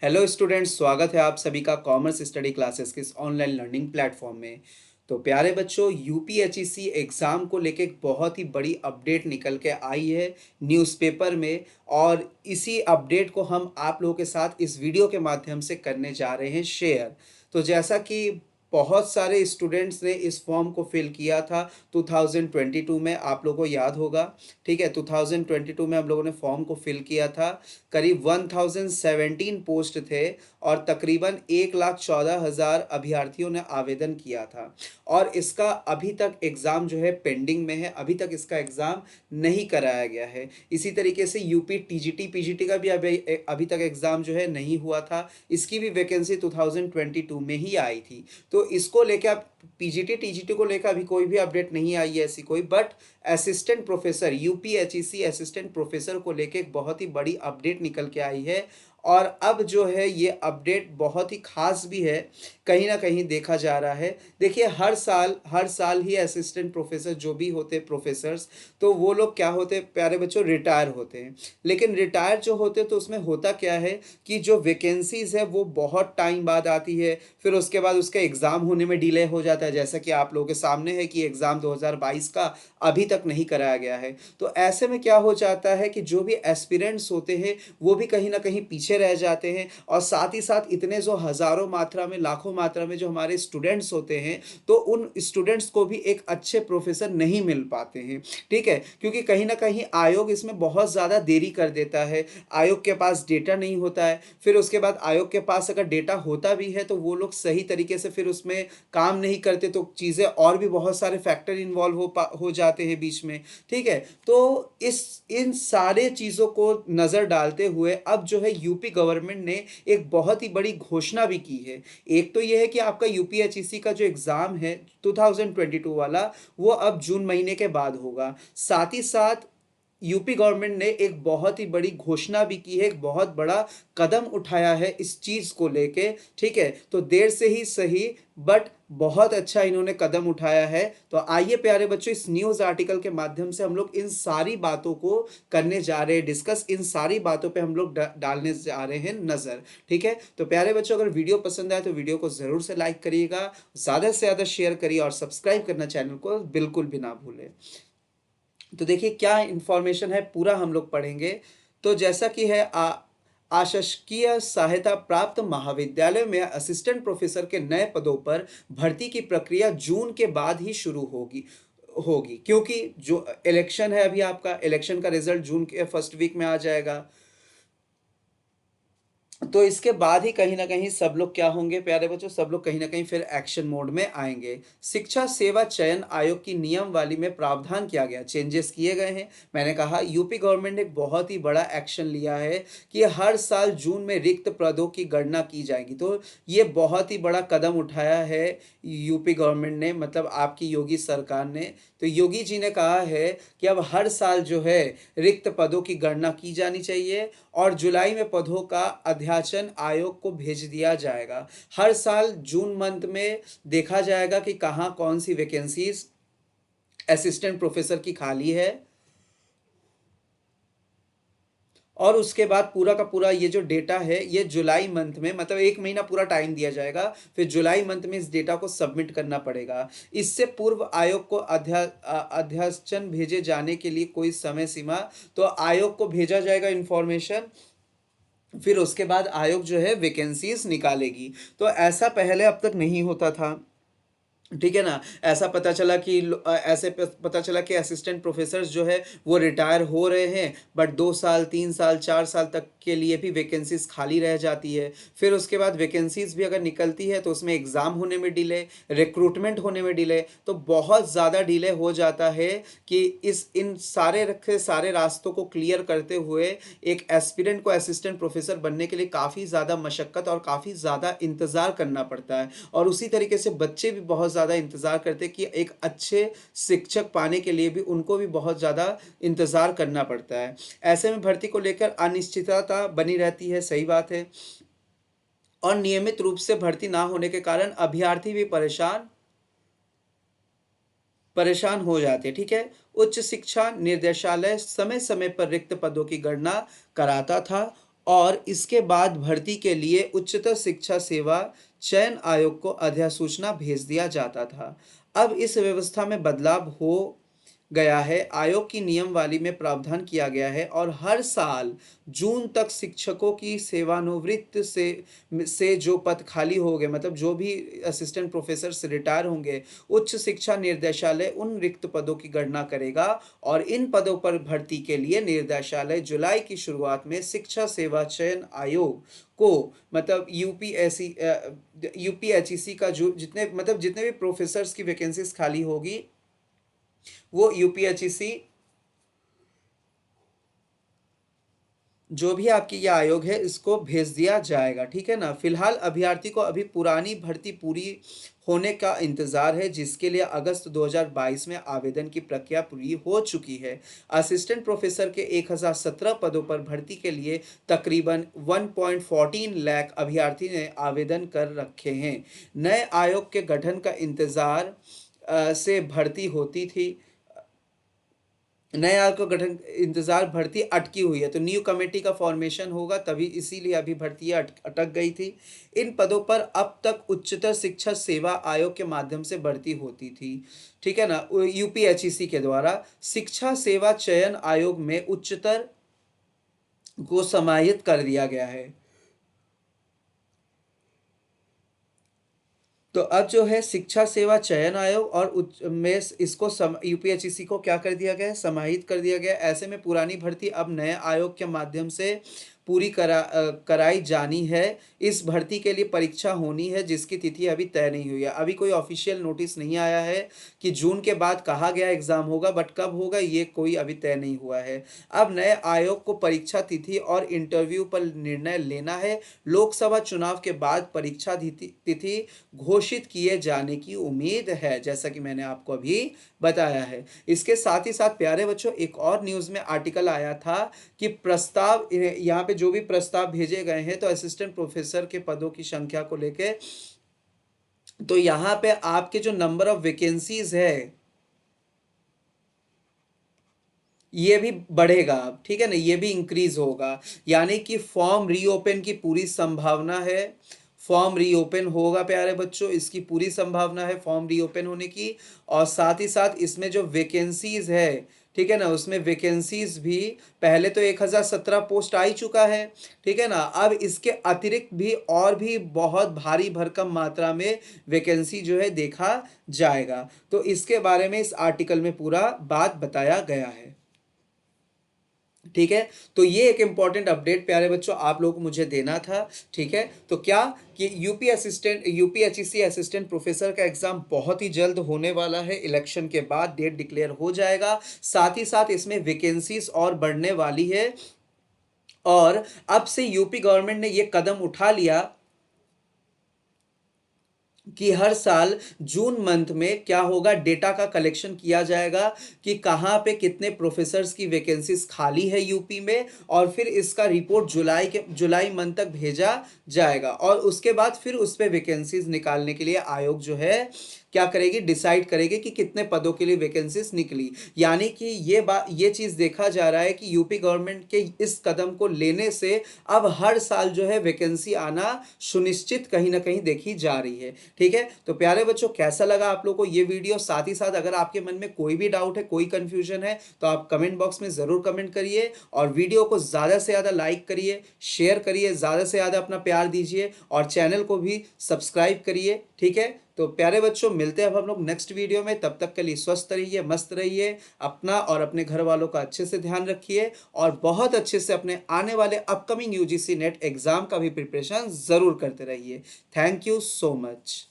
Hello students, स्वागत है आप सभी का कॉमर्स स्टडी क्लासेस के इस ऑनलाइन लर्निंग प्लेटफॉर्म में। तो प्यारे बच्चों, यूपीएचईसी एग्ज़ाम को लेके एक बहुत ही बड़ी अपडेट निकल के आई है न्यूज़पेपर में। और इसी अपडेट को हम आप लोगों के साथ इस वीडियो के माध्यम से करने जा रहे हैं शेयर। तो जैसा कि बहुत सारे स्टूडेंट्स ने इस फॉर्म को फिल किया था 2022 में, आप लोगों को याद होगा। ठीक है, 2022 में हम लोगों ने फॉर्म को फिल किया था। करीब 1017 पोस्ट थे और तकरीबन 1,14,000 अभ्यर्थियों ने आवेदन किया था। और इसका अभी तक एग्ज़ाम जो है पेंडिंग में है, अभी तक इसका एग्ज़ाम नहीं कराया गया है। इसी तरीके से यूपी टीजीटी पीजीटी का भी अभी तक एग्ज़ाम जो है नहीं हुआ था। इसकी भी वैकेंसी 2022 में ही आई थी। तो इसको लेकर अब पीजीटी टीजीटी को लेकर अभी कोई भी अपडेट नहीं आई है ऐसी कोई, but assistant professor UPHEC assistant professor को लेकर एक बहुत ही बड़ी अपडेट निकल के आई है। और अब जो है ये अपडेट बहुत ही खास भी है, कहीं ना कहीं देखा जा रहा है। देखिए, हर साल ही असिस्टेंट प्रोफेसर जो भी होते प्रोफेसर्स, तो वो लोग क्या होते हैं प्यारे बच्चों, रिटायर होते हैं। लेकिन रिटायर जो होते हैं तो उसमें होता क्या है कि जो वैकेंसीज है वो बहुत टाइम बाद आती है, फिर उसके बाद उसका एग्ज़ाम होने में डिले हो जाता है। जैसा कि आप लोगों के सामने है कि एग्ज़ाम 2022 का अभी तक नहीं कराया गया है। तो ऐसे में क्या हो जाता है कि जो भी एस्पिरेंट्स होते हैं वो भी कहीं ना कहीं पीछे रह जाते हैं। और साथ ही साथ इतने जो हज़ारों मात्रा में, लाखों मात्रा में जो हमारे स्टूडेंट्स होते हैं, तो उन स्टूडेंट्स को भी एक अच्छे प्रोफेसर नहीं मिल पाते हैं। ठीक है, क्योंकि कहीं ना कहीं आयोग इसमें बहुत ज़्यादा देरी कर देता है। आयोग के पास डेटा नहीं होता है, फिर उसके बाद आयोग के पास अगर डेटा होता भी है तो वो लोग सही तरीके से फिर उसमें काम नहीं करते, तो चीज़ें और भी बहुत सारे फैक्टर इन्वॉल्व हो जाते हैं बीच में। ठीक है, तो इस इन सारे चीज़ों को नज़र डालते हुए अब जो है यूपी गवर्नमेंट ने एक बहुत ही बड़ी घोषणा भी की है। एक तो यह है कि आपका यूपीएचईसी का जो एग्ज़ाम है 2022 वाला, वो अब जून महीने के बाद होगा। साथ ही साथ यूपी गवर्नमेंट ने एक बहुत ही बड़ी घोषणा भी की है, एक बहुत बड़ा कदम उठाया है इस चीज़ को लेके। ठीक है, तो देर से ही सही, बट बहुत अच्छा इन्होंने कदम उठाया है। तो आइए प्यारे बच्चों, इस न्यूज़ आर्टिकल के माध्यम से हम लोग इन सारी बातों को करने जा रहे हैं डिस्कस, इन सारी बातों पे हम लोग डालने जा रहे हैं नज़र। ठीक है, तो प्यारे बच्चों, अगर वीडियो पसंद आए तो वीडियो को ज़रूर से लाइक करिएगा, ज़्यादा से ज़्यादा शेयर करिए और सब्सक्राइब करना चैनल को बिल्कुल भी ना भूलें। तो देखिए क्या इंफॉर्मेशन है, पूरा हम लोग पढ़ेंगे। तो जैसा कि है आशासकीय सहायता प्राप्त महाविद्यालय में असिस्टेंट प्रोफेसर के नए पदों पर भर्ती की प्रक्रिया जून के बाद ही शुरू होगी क्योंकि जो इलेक्शन है, अभी आपका इलेक्शन का रिजल्ट जून के फर्स्ट वीक में आ जाएगा। तो इसके बाद ही कहीं ना कहीं सब लोग क्या होंगे प्यारे बच्चों, सब लोग कहीं ना कहीं फिर एक्शन मोड में आएंगे। शिक्षा सेवा चयन आयोग की नियमावली में प्रावधान किया गया, चेंजेस किए गए हैं। मैंने कहा यूपी गवर्नमेंट ने एक बहुत ही बड़ा एक्शन लिया है कि हर साल जून में रिक्त पदों की गणना की जाएगी। तो ये बहुत ही बड़ा कदम उठाया है यूपी गवर्नमेंट ने, मतलब आपकी योगी सरकार ने। तो योगी जी ने कहा है कि अब हर साल जो है रिक्त पदों की गणना की जानी चाहिए और जुलाई में पदों का अध्याचन आयोग को भेज दिया जाएगा। हर साल जून मंथ में देखा जाएगा कि कहाँ कौन सी वैकेंसीज असिस्टेंट प्रोफेसर की खाली है। और उसके बाद पूरा का पूरा ये जो डेटा है ये जुलाई मंथ में, मतलब एक महीना पूरा टाइम दिया जाएगा, फिर जुलाई मंथ में इस डेटा को सबमिट करना पड़ेगा। इससे पूर्व आयोग को अध्याचन भेजे जाने के लिए कोई समय सीमा, तो आयोग को भेजा जाएगा इंफॉर्मेशन, फिर उसके बाद आयोग जो है वैकेंसीज निकालेगी। तो ऐसा पहले अब तक नहीं होता था। ठीक है ना, ऐसा पता चला कि पता चला कि असिस्टेंट प्रोफेसर्स जो है वो रिटायर हो रहे हैं, बट 2 साल 3 साल 4 साल तक के लिए भी वैकेंसीज खाली रह जाती है। फिर उसके बाद वैकेंसीज भी अगर निकलती है तो उसमें एग्ज़ाम होने में डिले, रिक्रूटमेंट होने में डिले, तो बहुत ज़्यादा डिले हो जाता है कि इन सारे रखे सारे रास्तों को क्लियर करते हुए एक एस्पिरेंट को असिस्टेंट प्रोफेसर बनने के लिए काफ़ी ज़्यादा मशक्क़त और काफ़ी ज़्यादा इंतज़ार करना पड़ता है। और उसी तरीके से बच्चे भी बहुत ज़्यादा इंतज़ार करते हैं कि एक अच्छे शिक्षक पाने के लिए भी उनको भी बहुत ज़्यादा इंतज़ार करना पड़ता है। ऐसे में भर्ती को लेकर अनिश्चितता बनी रहती है, सही बात है। और नियमित रूप से भर्ती ना होने के कारण अभ्यर्थी भी परेशान हो जाते हैं। ठीक है, उच्च शिक्षा निर्देशालय समय समय पर रिक्त पदों की गणना कराता था और इसके बाद भर्ती के लिए उच्चतर शिक्षा सेवा चयन आयोग को अधिसूचना भेज दिया जाता था। अब इस व्यवस्था में बदलाव हो गया है। आयोग की नियमावली में प्रावधान किया गया है और हर साल जून तक शिक्षकों की सेवानिवृत्त से जो पद खाली हो गए, मतलब जो भी असिस्टेंट प्रोफेसर से रिटायर होंगे, उच्च शिक्षा निर्देशालय उन रिक्त पदों की गणना करेगा और इन पदों पर भर्ती के लिए निर्देशालय जुलाई की शुरुआत में शिक्षा सेवा चयन आयोग को, मतलब यूपीएचईसी का जो जितने भी प्रोफेसर्स की वैकेंसीज खाली होगी वो यूपीएचईसी जो भी आपकी यह आयोग है इसको भेज दिया जाएगा। ठीक है ना। फिलहाल अभ्यर्थी को अभी पुरानी भर्ती पूरी होने का इंतजार है, जिसके लिए अगस्त 2022 में आवेदन की प्रक्रिया पूरी हो चुकी है। असिस्टेंट प्रोफेसर के 1017 पदों पर भर्ती के लिए तकरीबन 1.14 लाख अभ्यर्थी ने आवेदन कर रखे हैं। नए आयोग के गठन का इंतजार से भर्ती होती थी। नए आयोग का गठन इंतजार भर्ती अटकी हुई है, तो न्यू कमेटी का फॉर्मेशन होगा, तभी इसीलिए अभी भर्ती अटक गई थी। इन पदों पर अब तक उच्चतर शिक्षा सेवा आयोग के माध्यम से भर्ती होती थी। ठीक है ना। यूपीएचईसी के द्वारा शिक्षा सेवा चयन आयोग में उच्चतर को समाहित कर दिया गया है। तो अब जो है शिक्षा सेवा चयन आयोग और उच्च में इसको यूपीएचईसी को क्या कर दिया गया है, समाहित कर दिया गया है। ऐसे में पुरानी भर्ती अब नए आयोग के माध्यम से पूरी कराई जानी है। इस भर्ती के लिए परीक्षा होनी है जिसकी तिथि अभी तय नहीं हुई है। अभी कोई ऑफिशियल नोटिस नहीं आया है कि जून के बाद कहा गया एग्जाम होगा, बट कब होगा ये कोई अभी तय नहीं हुआ है। अब नए आयोग को परीक्षा तिथि और इंटरव्यू पर निर्णय लेना है। लोकसभा चुनाव के बाद परीक्षा तिथि घोषित किए जाने की उम्मीद है, जैसा कि मैंने आपको अभी बताया है। इसके साथ ही साथ प्यारे बच्चों, एक और न्यूज़ में आर्टिकल आया था कि प्रस्ताव, यहाँ पे जो भी प्रस्ताव भेजे गए हैं तो असिस्टेंट प्रोफेसर के पदों की संख्या को लेके, तो यहाँ पे आपके जो नंबर ऑफ वैकेंसीज है ये भी बढ़ेगा। ठीक है ना, ये भी इंक्रीज होगा, यानी कि फॉर्म रीओपन की पूरी संभावना है। फॉर्म रीओपन होगा प्यारे बच्चों, इसकी पूरी संभावना है फॉर्म रीओपन होने की। और साथ ही साथ इसमें जो वैकेंसीज है, ठीक है ना, उसमें वैकेंसीज भी पहले तो 1017 पोस्ट आ ही चुका है। ठीक है ना। अब इसके अतिरिक्त भी और भी बहुत भारी भरकम मात्रा में वैकेंसी जो है देखा जाएगा। तो इसके बारे में इस आर्टिकल में पूरा बात बताया गया है। ठीक है। तो ये एक इंपॉर्टेंट अपडेट प्यारे बच्चों आप लोगों को मुझे देना था। ठीक है। तो क्या कि यूपीएचईसी असिस्टेंट प्रोफेसर का एग्जाम बहुत ही जल्द होने वाला है। इलेक्शन के बाद डेट डिक्लेयर हो जाएगा। साथ ही साथ इसमें वैकेंसीज और बढ़ने वाली है। और अब से यूपी गवर्नमेंट ने ये कदम उठा लिया कि हर साल जून मंथ में क्या होगा, डेटा का कलेक्शन किया जाएगा कि कहाँ पे कितने प्रोफेसर्स की वैकेंसीज खाली है यूपी में, और फिर इसका रिपोर्ट जुलाई मंथ तक भेजा जाएगा। और उसके बाद फिर उस पर वैकेंसीज निकालने के लिए आयोग जो है क्या करेगी, डिसाइड करेगी कि कितने पदों के लिए वैकेंसीज निकली। यानी कि ये चीज देखा जा रहा है कि यूपी गवर्नमेंट के इस कदम को लेने से अब हर साल जो है वैकेंसी आना सुनिश्चित कहीं ना कहीं देखी जा रही है। ठीक है। तो प्यारे बच्चों, कैसा लगा आप लोगों को ये वीडियो? साथ ही साथ अगर आपके मन में कोई भी डाउट है, कोई कंफ्यूजन है, तो आप कमेंट बॉक्स में जरूर कमेंट करिए। और वीडियो को ज्यादा से ज्यादा लाइक करिए, शेयर करिए, ज्यादा से ज्यादा अपना प्यार दीजिए और चैनल को भी सब्सक्राइब करिए। ठीक है। तो प्यारे बच्चों, मिलते हैं अब हम लोग नेक्स्ट वीडियो में। तब तक के लिए स्वस्थ रहिए, मस्त रहिए, अपना और अपने घर वालों का अच्छे से ध्यान रखिए और बहुत अच्छे से अपने आने वाले अपकमिंग यूजीसी नेट एग्जाम का भी प्रिपरेशन जरूर करते रहिए। Thank you so much.